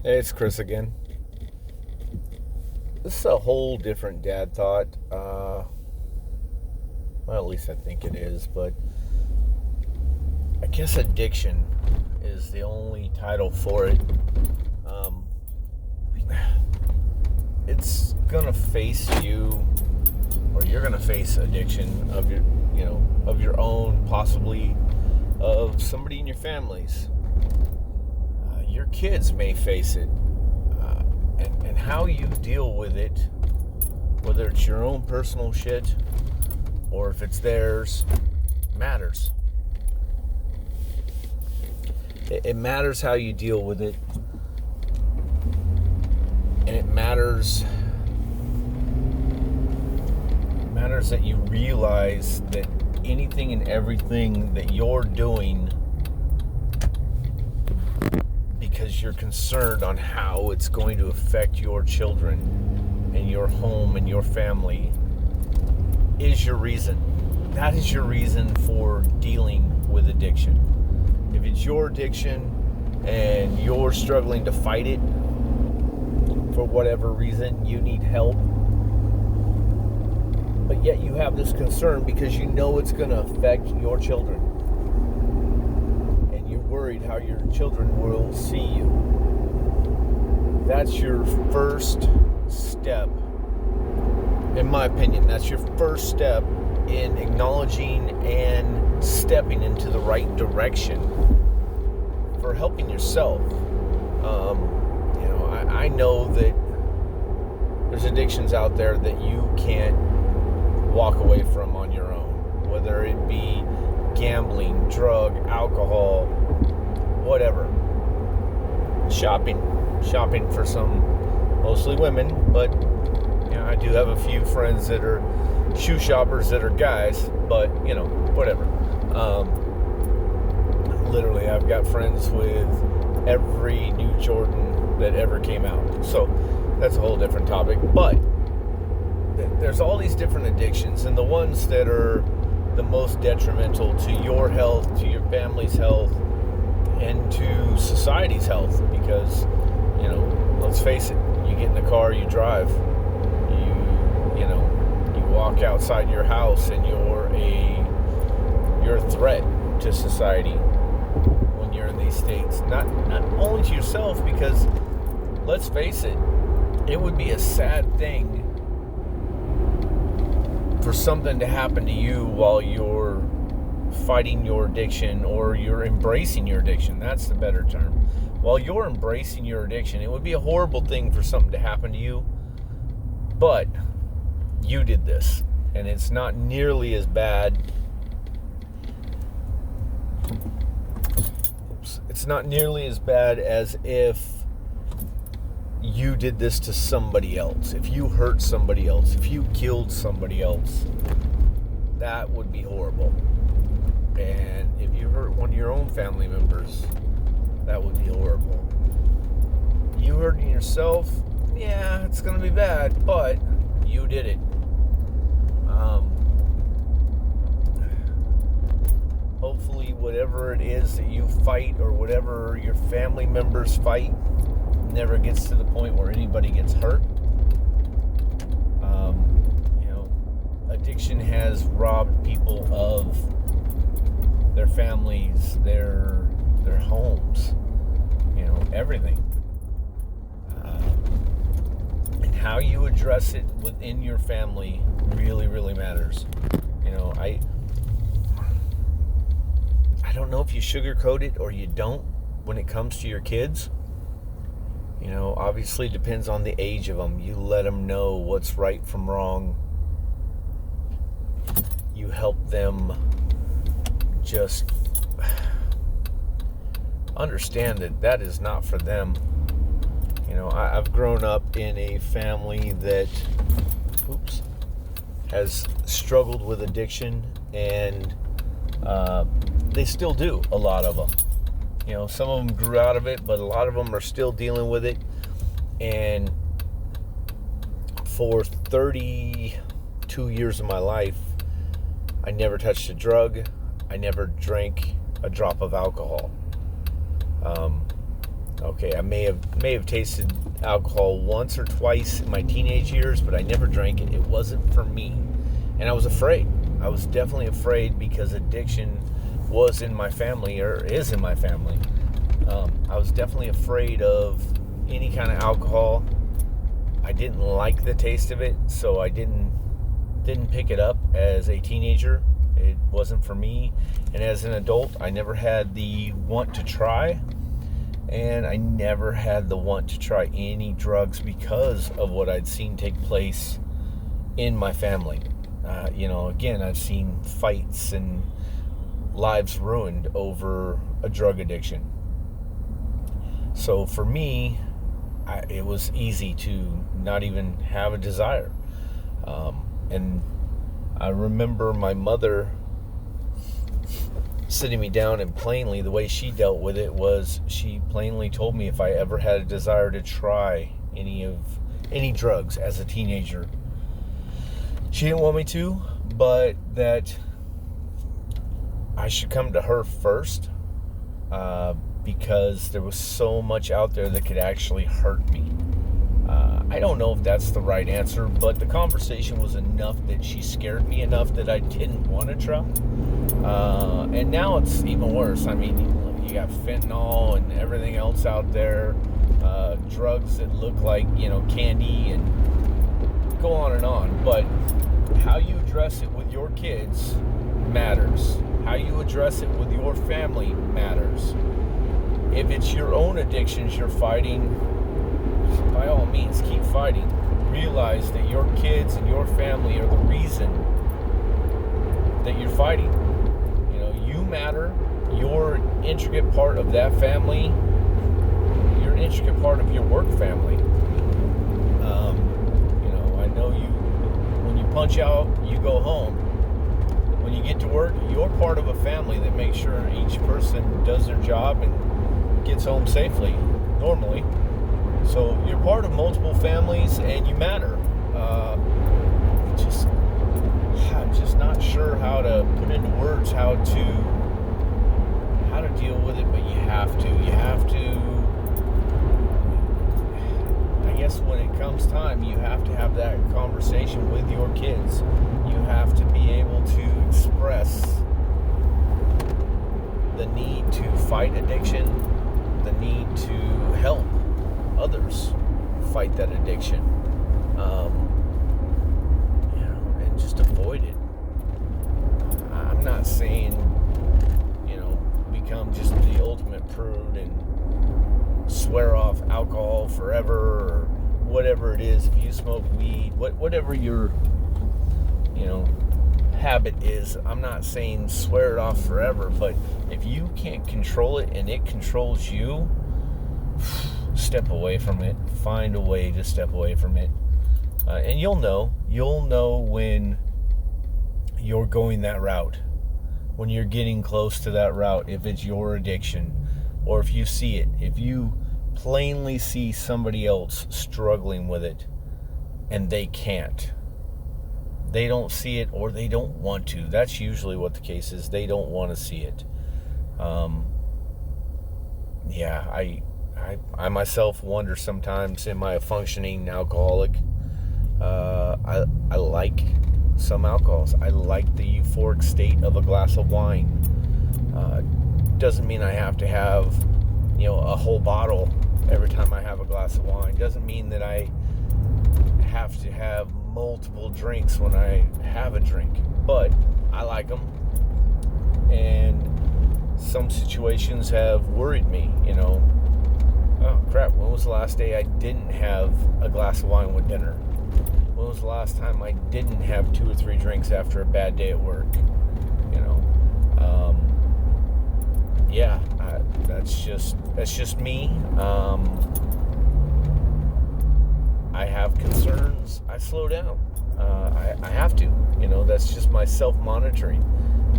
Hey, it's Chris again. This is a whole different dad thought. Well, at least I think it is, but I guess addiction is the only title for it. Um, it's gonna face you, or you're gonna face addiction of your own, possibly of somebody in your families. Your kids may face it. And how you deal with it, whether it's your own personal shit or if it's theirs, matters. It matters how you deal with it, and it matters that you realize that anything and everything that you're doing because you're concerned on how it's going to affect your children and your home and your family is your reason. That is your reason for dealing with addiction. If it's your addiction and you're struggling to fight it for whatever reason, you need help, but yet you have this concern because you know it's going to affect your children. Worried how your children will see you. That's your first step, in my opinion. That's your first step in acknowledging and stepping into the right direction for helping yourself. I know that there's addictions out there that you can't walk away from on your own, whether it be gambling, drug, alcohol, whatever. Shopping for some, mostly women, but I do have a few friends that are shoe shoppers that are guys, but whatever. Literally, I've got friends with every new Jordan that ever came out, so that's a whole different topic. But there's all these different addictions, and the ones that are the most detrimental to your health, to your family's health, and to society's health, because let's face it, you get in the car, you drive, you walk outside your house, and you're a threat to society when you're in these states. Not only to yourself, because let's face it, it would be a sad thing for something to happen to you while you're fighting your addiction, or you're embracing your addiction. That's the better term. While you're embracing your addiction, it would be a horrible thing for something to happen to you, but you did this, and it's not nearly as bad. It's not nearly as bad as if you did this to somebody else. If you hurt somebody else, if you killed somebody else, that would be horrible. And if you hurt one of your own family members, that would be horrible. You hurting yourself, yeah, it's going to be bad, but you did it. Hopefully whatever it is that you fight, or whatever your family members fight, never gets to the point where anybody gets hurt. Addiction has robbed people of their families, their homes, everything. And how you address it within your family really, really matters. I don't know if you sugarcoat it or you don't when it comes to your kids. Obviously it depends on the age of them. You let them know what's right from wrong. You help them just understand that is not for them. I've grown up in a family that has struggled with addiction, and they still do, a lot of them. Some of them grew out of it, but a lot of them are still dealing with it. And for 32 years of my life, I never touched a drug. I never drank a drop of alcohol. Okay, I may have tasted alcohol once or twice in my teenage years, but I never drank it. It wasn't for me. And I was afraid. I was definitely afraid because addiction was in my family, or is in my family. I was definitely afraid of any kind of alcohol. I didn't like the taste of it, so I didn't pick it up as a teenager. It wasn't for me. And as an adult, I never had the want to try. And I never had the want to try any drugs because of what I'd seen take place in my family. Again, I've seen fights and lives ruined over a drug addiction. So for me, it was easy to not even have a desire. And I remember my mother sitting me down, and plainly, the way she dealt with it was she plainly told me if I ever had a desire to try any drugs as a teenager, she didn't want me to, but that I should come to her first, because there was so much out there that could actually hurt me. I don't know if that's the right answer, but the conversation was enough that she scared me enough that I didn't want to try. And now it's even worse. I mean, you got fentanyl and everything else out there, drugs that look like, candy, and go on and on. But how you address it with your kids matters. How you address it with your family matters. If it's your own addictions you're fighting, by all means, keep fighting. Realize that your kids and your family are the reason that you're fighting. You matter. You're an intricate part of that family. You're an intricate part of your work family. I know when you punch out, you go home. When you get to work, you're part of a family that makes sure each person does their job and gets home safely, normally. So you're part of multiple families, and you matter. I'm just not sure how to put into words how to deal with it, but you have to. I guess when it comes time, you have to have that conversation with your kids. You have to be able to express the need to fight addiction, the need to help others fight that addiction, and just avoid it. I'm not saying, become just the ultimate prude and swear off alcohol forever, or whatever it is. If you smoke weed, whatever your, habit is, I'm not saying swear it off forever, but if you can't control it and it controls you, step away from it. Find a way to step away from it. And you'll know when you're going that route, when you're getting close to that route, if it's your addiction, or if you see it, if you plainly see somebody else struggling with it and they can't. They don't see it, or they don't want to. That's usually what the case is. They don't want to see it. I myself wonder sometimes, am I a functioning alcoholic? I like some alcohols. I like the euphoric state of a glass of wine. Doesn't mean I have to have, a whole bottle every time I have a glass of wine. Doesn't mean that I have to have multiple drinks when I have a drink. But I like them. And some situations have worried me, Oh crap, when was the last day I didn't have a glass of wine with dinner? When was the last time I didn't have 2 or 3 drinks after a bad day at work? That's just me. I have concerns. I slow down. I have to. That's just my self-monitoring.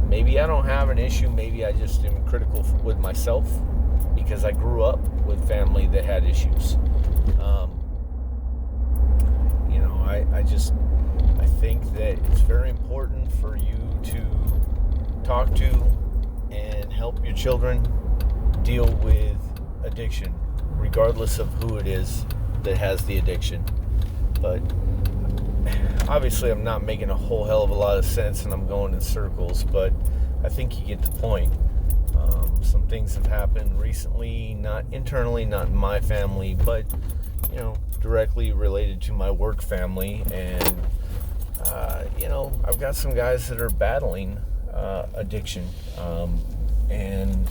Maybe I don't have an issue.Maybe I just am critical with myself because I grew up with family that had issues. I think that it's very important for you to talk to and help your children deal with addiction. regardless of who it is that has the addiction. But obviously I'm not making a whole hell of a lot of sense and I'm going in circles, but I think you get the point. Some things have happened recently, not internally, not in my family, but directly related to my work family. And I've got some guys that are battling addiction, and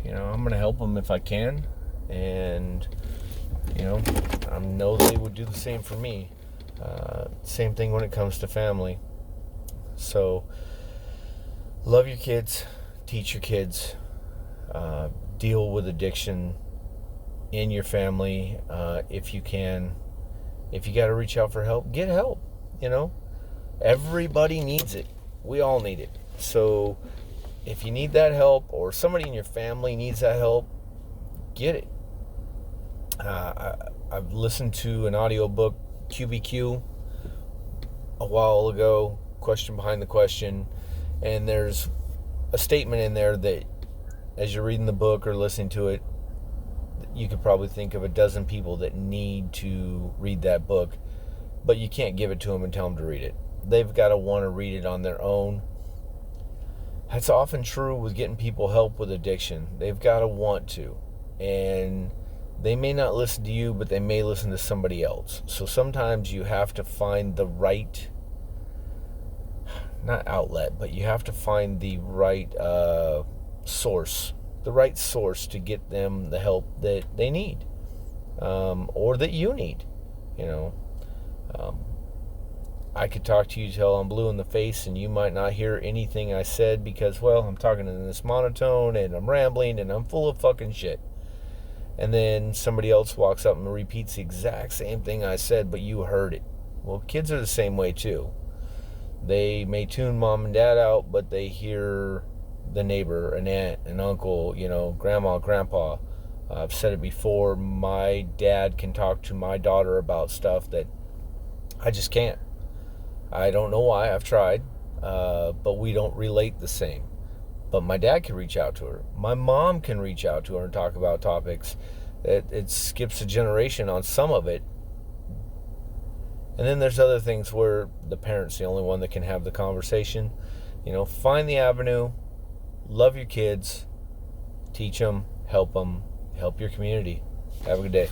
I'm going to help them if I can, and I know they would do the same for me. Same thing when it comes to family. So love your kids, teach your kids, deal with addiction in your family if you can. If you got to reach out for help, get help. Everybody needs it. We all need it. So if you need that help, or somebody in your family needs that help, get it. I've listened to an audiobook, QBQ, a while ago, Question Behind the Question, and there's a statement in there that as you're reading the book or listening to it, you could probably think of a dozen people that need to read that book, but you can't give it to them and tell them to read it. They've got to want to read it on their own. That's often true with getting people help with addiction. They've got to want to. And they may not listen to you, but they may listen to somebody else. So sometimes you have to find the right, not outlet, but you have to find the right source to get them the help that they need, or that you need. I could talk to you till I'm blue in the face and you might not hear anything I said because, well, I'm talking in this monotone and I'm rambling and I'm full of fucking shit. And then somebody else walks up and repeats the exact same thing I said, but you heard it. Well, kids are the same way too. They may tune mom and dad out, but they hear the neighbor, an aunt, an uncle, grandma, grandpa. I've said it before, my dad can talk to my daughter about stuff that I just can't. I don't know why. I've tried, but we don't relate the same. But my dad can reach out to her. My mom can reach out to her and talk about topics. It skips a generation on some of it. And then there's other things where the parent's the only one that can have the conversation. Find the avenue, love your kids, teach them, help your community. Have a good day.